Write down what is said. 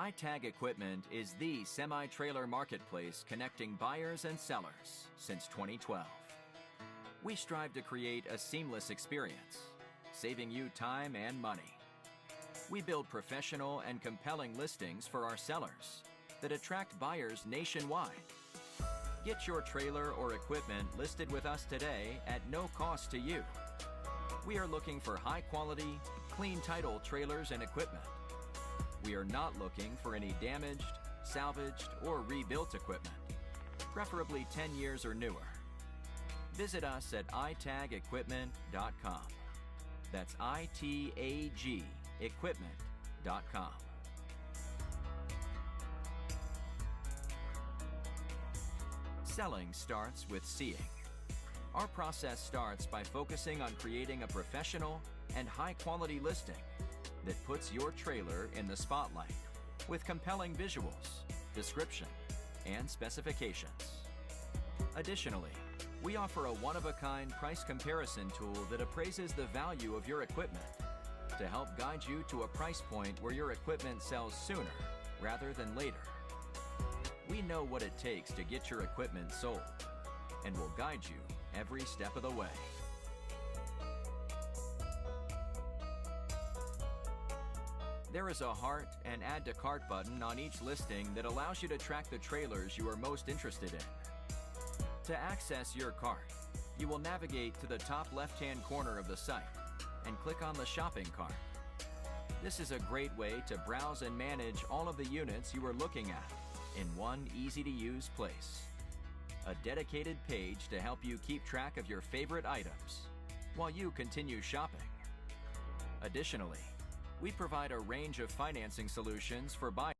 iTag Equipment is the semi-trailer marketplace connecting buyers and sellers since 2012. We strive to create a seamless experience, saving you time and money. We build professional and compelling listings for our sellers that attract buyers nationwide. Get your trailer or equipment listed with us today at no cost to you. We are looking for high-quality, clean title trailers and equipment. We are not looking for any damaged, salvaged, or rebuilt equipment, preferably 10 years or newer. Visit us at itagequipment.com. That's ITAG equipment.com. Selling starts with seeing. Our process starts by focusing on creating a professional and high-quality listing that puts your trailer in the spotlight with compelling visuals, description, and specifications. Additionally, we offer a one-of-a-kind price comparison tool that appraises the value of your equipment to help guide you to a price point where your equipment sells sooner rather than later. We know what it takes to get your equipment sold and will guide you every step of the way. There is a heart and add to cart button on each listing that allows you to track the trailers you are most interested in. To access your cart, you will navigate to the top left-hand corner of the site and click on the shopping cart. This is a great way to browse and manage all of the units you are looking at in one easy-to-use place. A dedicated page to help you keep track of your favorite items while you continue shopping. Additionally, we provide a range of financing solutions for buyers.